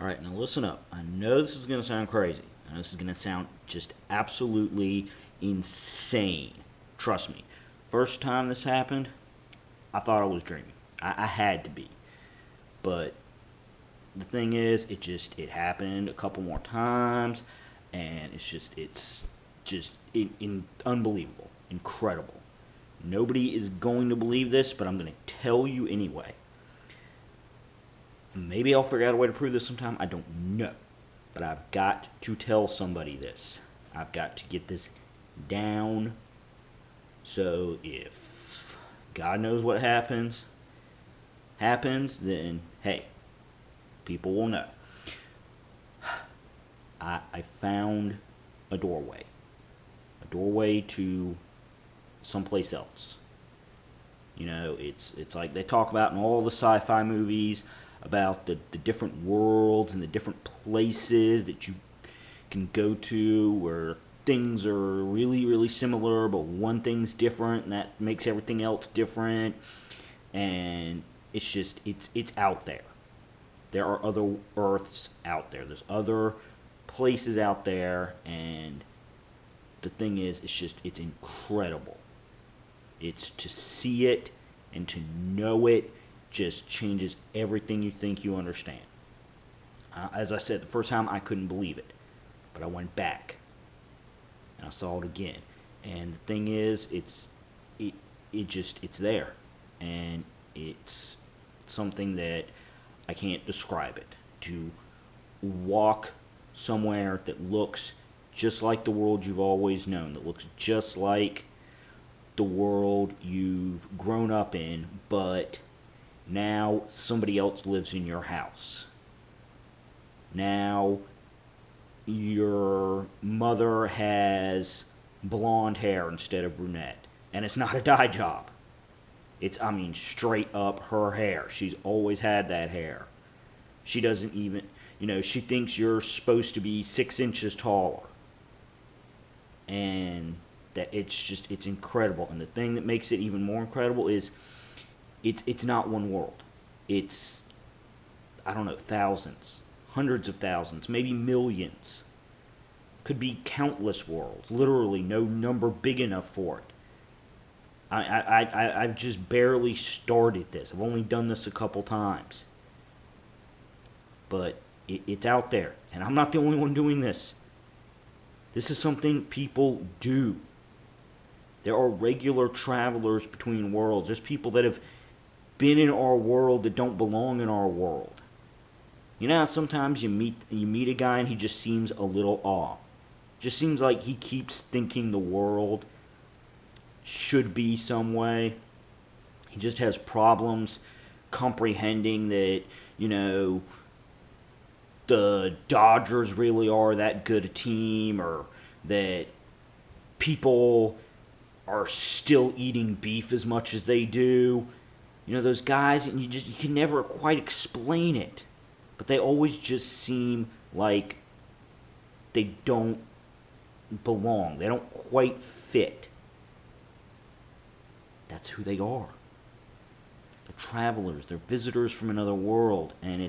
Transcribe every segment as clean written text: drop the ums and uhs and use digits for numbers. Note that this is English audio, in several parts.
All right, now listen up. I know this is going to sound crazy. I know this is going to sound just absolutely insane. Trust me. First time this happened, I thought I was dreaming. I had to be. But the thing is, it happened a couple more times, and it's just unbelievable, incredible. Nobody is going to believe this, but I'm going to tell you anyway. Maybe I'll figure out a way to prove this sometime. I don't know. But I've got to tell somebody this. I've got to get this down. So if God knows what happens, then hey, people will know. I found a doorway. A doorway to someplace else. You know, it's like they talk about in all the sci-fi movies about the different worlds and the different places that you can go to where things are really, really similar, but one thing's different and that makes everything else different. And it's out there. There are other Earths out there. There's other places out there, and the thing is, it's incredible. It's to see it and to know it just changes everything you think you understand. As I said, the first time I couldn't believe it, but I went back and I saw it again. And the thing is, it's there, and it's something that I can't describe it. To walk somewhere that looks just like the world you've always known, that looks just like the world you've grown up in, but now somebody else lives in your house. Now your mother has blonde hair instead of brunette. And it's not a dye job. Straight up her hair. She's always had that hair. She doesn't even, she thinks you're supposed to be 6 inches taller. And that it's incredible. And the thing that makes it even more incredible is it's not one world. It's, I don't know, thousands, hundreds of thousands, maybe millions. Could be countless worlds. Literally no number big enough for it. I've just barely started this. I've only done this a couple times. But it's out there. And I'm not the only one doing this. This is something people do. There are regular travelers between worlds. There's people that have been in our world that don't belong in our world. You know how sometimes you meet a guy and he just seems a little off. Just seems like he keeps thinking the world should be some way. He just has problems comprehending that, the Dodgers really are that good a team, or that people are still eating beef as much as they do. Those guys, and you can never quite explain it. But they always just seem like they don't belong. They don't quite fit. That's who they are. They're travelers. They're visitors from another world. And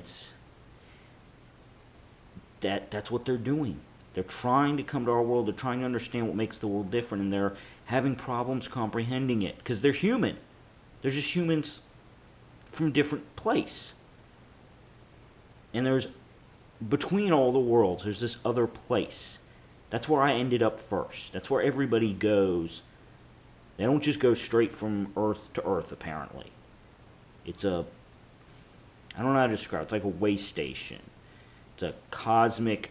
that's what they're doing. They're trying to come to our world. They're trying to understand what makes the world different. And they're having problems comprehending it. Because they're human. They're just humans from a different place. And between all the worlds, there's this other place. That's where I ended up first. That's where everybody goes. They don't just go straight from Earth to Earth, apparently. I don't know how to describe it. It's like a way station. It's a cosmic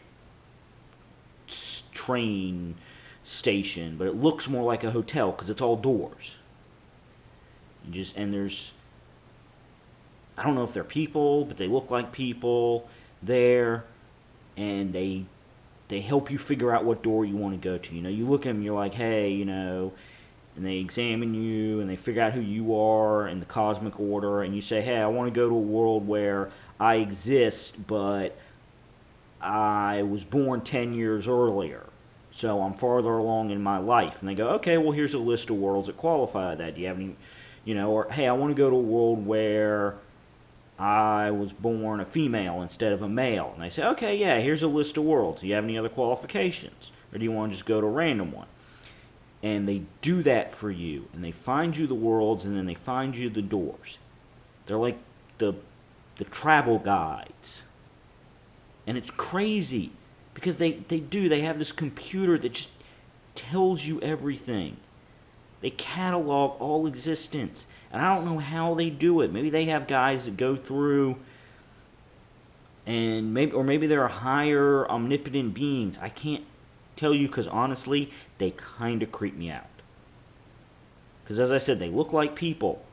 train station, but it looks more like a hotel because it's all doors. There's, I don't know if they're people, but they look like people there, and they help you figure out what door you want to go to. You look at them, you're like, hey, and they examine you, and they figure out who you are in the cosmic order, and you say, hey, I want to go to a world where I exist, but I was born 10 years earlier, so I'm farther along in my life. And they go, okay, well, here's a list of worlds that qualify that. Do you have any, or, hey, I want to go to a world where I was born a female instead of a male. And they say, okay, yeah, here's a list of worlds. Do you have any other qualifications? Or do you want to just go to a random one? And they do that for you. And they find you the worlds, and then they find you the doors. They're like the travel guides. And it's crazy. Because they have this computer that just tells you everything. They catalog all existence. And I don't know how they do it. Maybe they have guys that go through and maybe there are higher omnipotent beings. I can't tell you because honestly, they kind of creep me out. Because as I said, they look like people,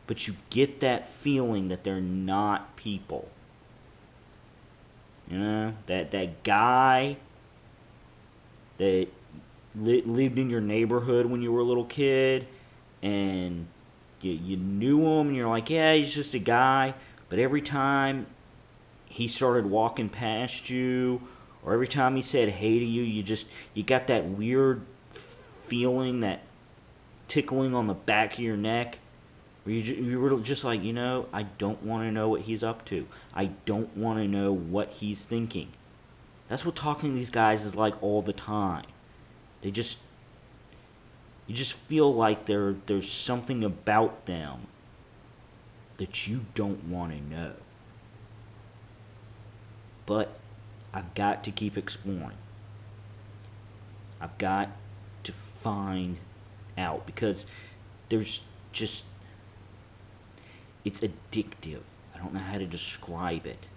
but you get that feeling that they're not people. You know, that guy that lived in your neighborhood when you were a little kid, and you knew him, and you're like, yeah, he's just a guy. But every time he started walking past you, or every time he said hey to you, you got that weird feeling, that tickling on the back of your neck, where you were just like, I don't want to know what he's up to. I don't want to know what he's thinking. That's what talking to these guys is like all the time. You just feel like there's something about them that you don't want to know. But I've got to keep exploring. I've got to find out, because there's just, it's addictive. I don't know how to describe it,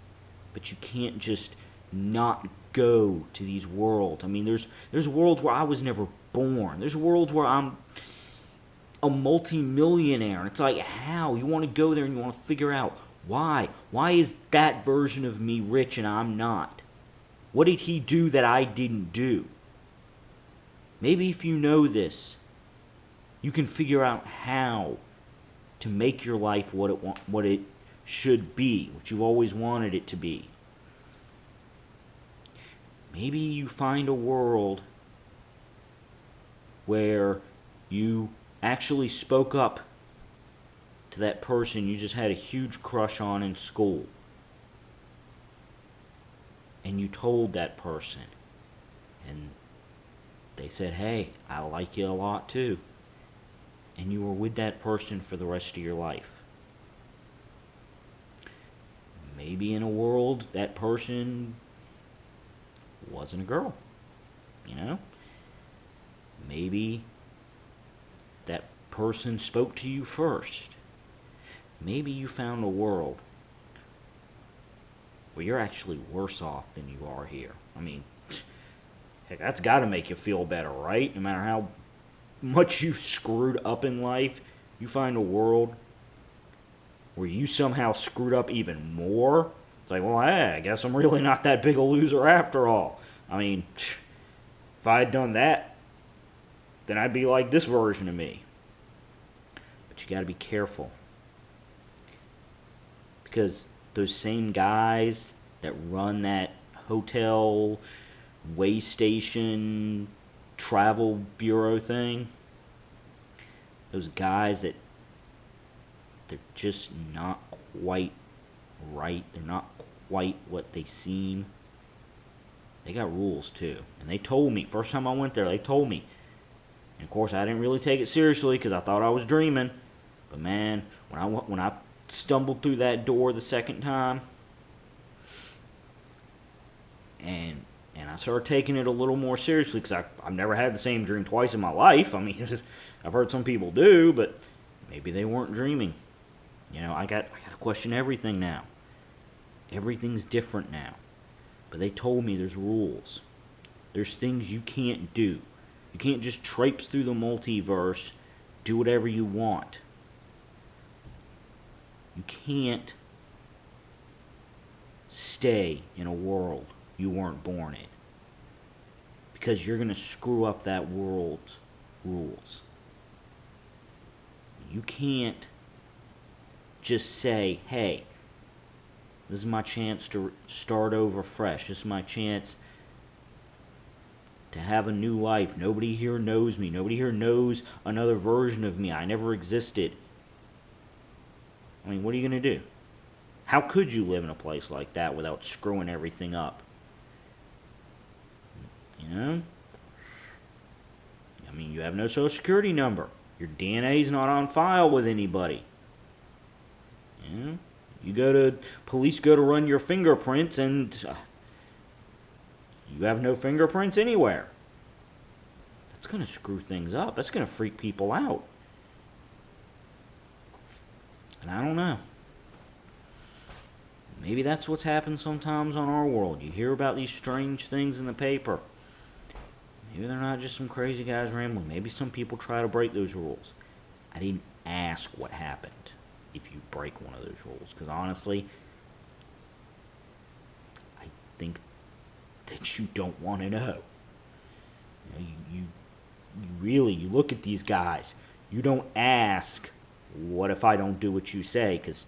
but you can't just not go to these worlds. I mean, there's worlds where I was never born. There's worlds where I'm a multi-millionaire, and it's like, how? You want to go there and you want to figure out why. Why is that version of me rich and I'm not? What did he do that I didn't do? Maybe if you know this, you can figure out how to make your life what it should be, what you've always wanted it to be. Maybe you find a world where you actually spoke up to that person you just had a huge crush on in school. And you told that person. And they said, hey, I like you a lot too. And you were with that person for the rest of your life. Maybe in a world that person wasn't a girl. Maybe that person spoke to you first. Maybe you found a world where you're actually worse off than you are here. I mean, heck, that's got to make you feel better, right? No matter how much you've screwed up in life, you find a world where you somehow screwed up even more. It's like, well, hey, I guess I'm really not that big a loser after all. I mean, if I had done that, then I'd be like this version of me. But you got to be careful. Because those same guys that run that hotel, way station, travel bureau thing, those guys that they're just not quite right. They're not quite what they seem. They got rules too. And they told me, first time I went there, they told me. And of course I didn't really take it seriously because I thought I was dreaming. But man, when I stumbled through that door the second time, and I started taking it a little more seriously, because I've never had the same dream twice in my life. I mean, I've heard some people do, but maybe they weren't dreaming. I got to question everything now. Everything's different now. But they told me there's rules. There's things you can't do. You can't just traipse through the multiverse, do whatever you want. You can't stay in a world you weren't born in, because you're going to screw up that world's rules. You can't just say, hey, this is my chance to start over fresh. This is my chance to have a new life. Nobody here knows me. Nobody here knows another version of me. I never existed. I mean, what are you going to do? How could you live in a place like that without screwing everything up? You know? I mean, you have no social security number. Your DNA's not on file with anybody. You know? Police go to run your fingerprints and you have no fingerprints anywhere. That's going to screw things up. That's going to freak people out. And I don't know. Maybe that's what's happened sometimes on our world. You hear about these strange things in the paper. Maybe they're not just some crazy guys rambling. Maybe some people try to break those rules. I didn't ask what happened if you break one of those rules. Because honestly, I think that you don't want to know. You really, you look at these guys. You don't ask, what if I don't do what you say? Because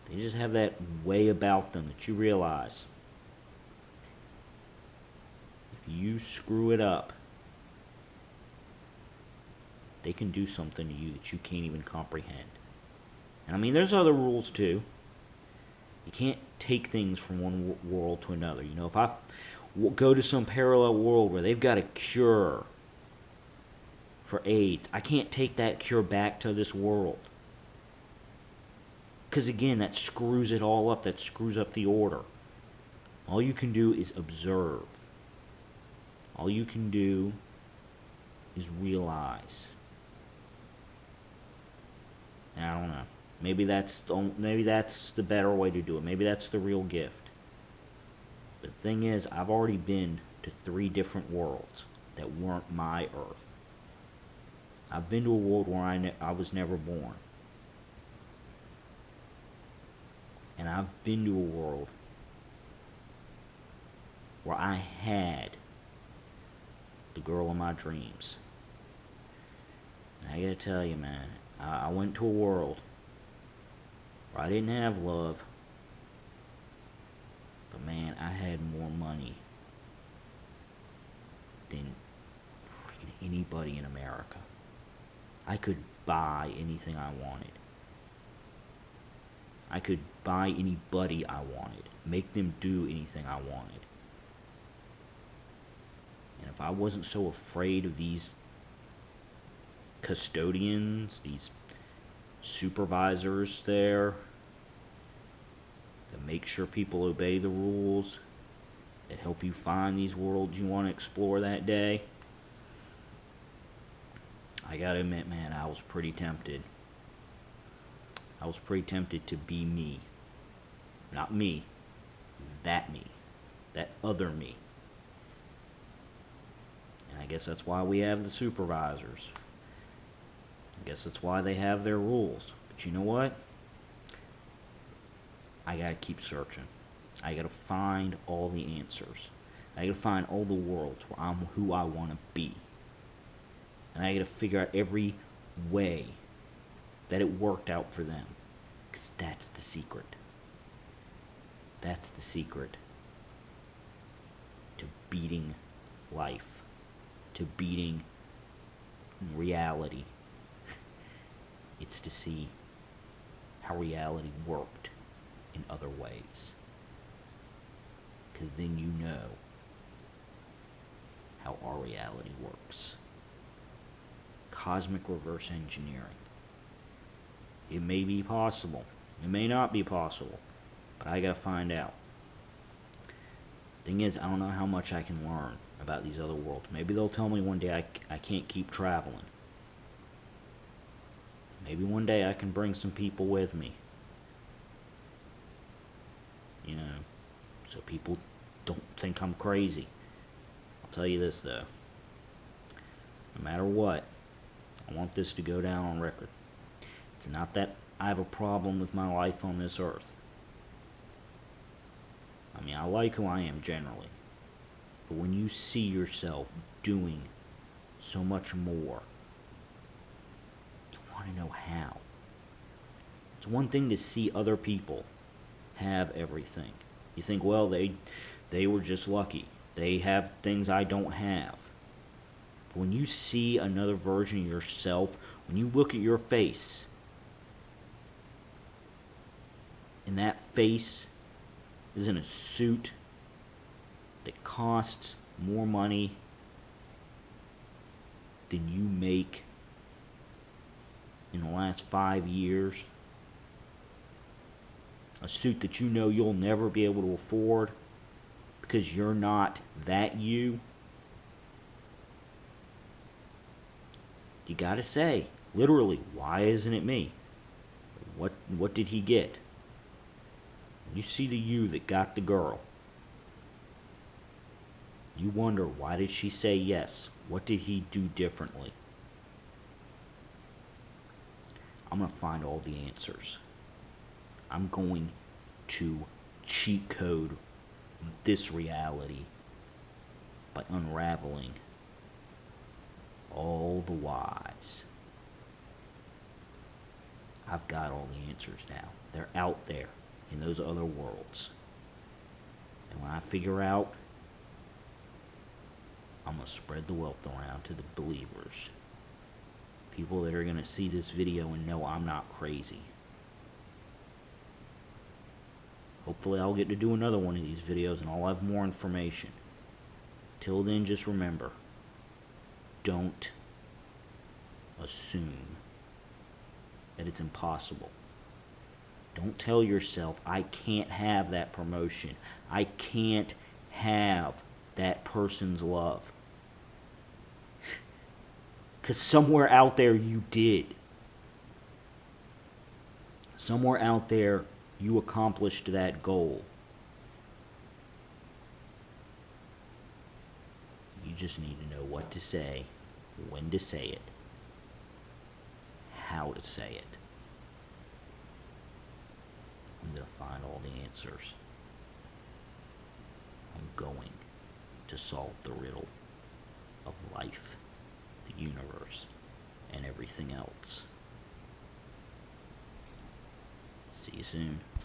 they just have that way about them that you realize if you screw it up, they can do something to you that you can't even comprehend. And I mean, there's other rules too. You can't take things from one world to another. You know, if I go to some parallel world where they've got a cure for AIDS, I can't take that cure back to this world. Because again, that screws it all up. That screws up the order. All you can do is observe. All you can do is realize. And I don't know. Maybe that's the better way to do it. Maybe that's the real gift. But the thing is, I've already been to 3 different worlds that weren't my Earth. I've been to a world where I was never born. And I've been to a world where I had the girl of my dreams. And I gotta tell you, man, I went to a world where I didn't have love, but man, I had more money than anybody in America. I could buy anything I wanted. I could buy anybody I wanted. Make them do anything I wanted. And if I wasn't so afraid of these custodians, these supervisors there, that make sure people obey the rules, that help you find these worlds you want to explore that day, I gotta admit, man, I was pretty tempted. I was pretty tempted to be me. Not me. That me. That other me. And I guess that's why we have the supervisors. I guess that's why they have their rules. But you know what? I gotta keep searching. I gotta find all the answers. I gotta find all the worlds where I'm who I want to be. And I gotta figure out every way that it worked out for them. Because that's the secret. That's the secret to beating life. To beating reality. It's to see how reality worked in other ways. Because then you know how our reality works. Cosmic reverse engineering. It may be possible. It may not be possible. But I gotta find out. Thing is, I don't know how much I can learn about these other worlds. Maybe they'll tell me one day I can't keep traveling. Maybe one day I can bring some people with me. You know, so people don't think I'm crazy. I'll tell you this though. No matter what, I want this to go down on record. It's not that I have a problem with my life on this earth. I mean, I like who I am generally. But when you see yourself doing so much more, you want to know how. It's one thing to see other people have everything. You think, well, they were just lucky. They have things I don't have. But when you see another version of yourself, when you look at your face, And that face is in a suit that costs more money than you make in the last 5 years. A suit that you know you'll never be able to afford because you're not that you. You gotta say, literally, why isn't it me? What did he get? You see the you that got the girl. You wonder, why did she say yes? What did he do differently? I'm going to find all the answers. I'm going to cheat code this reality by unraveling all the whys. I've got all the answers now. They're out there in those other worlds. And when I figure out, I'm going to spread the wealth around to the believers. People that are going to see this video and know I'm not crazy. Hopefully I'll get to do another one of these videos and I'll have more information. Till then, just remember, don't assume that it's impossible. Don't tell yourself, I can't have that promotion. I can't have that person's love. Because somewhere out there you did. Somewhere out there you accomplished that goal. You just need to know what to say, when to say it, how to say it. I'm going to find all the answers. I'm going to solve the riddle of life, the universe, and everything else. See you soon.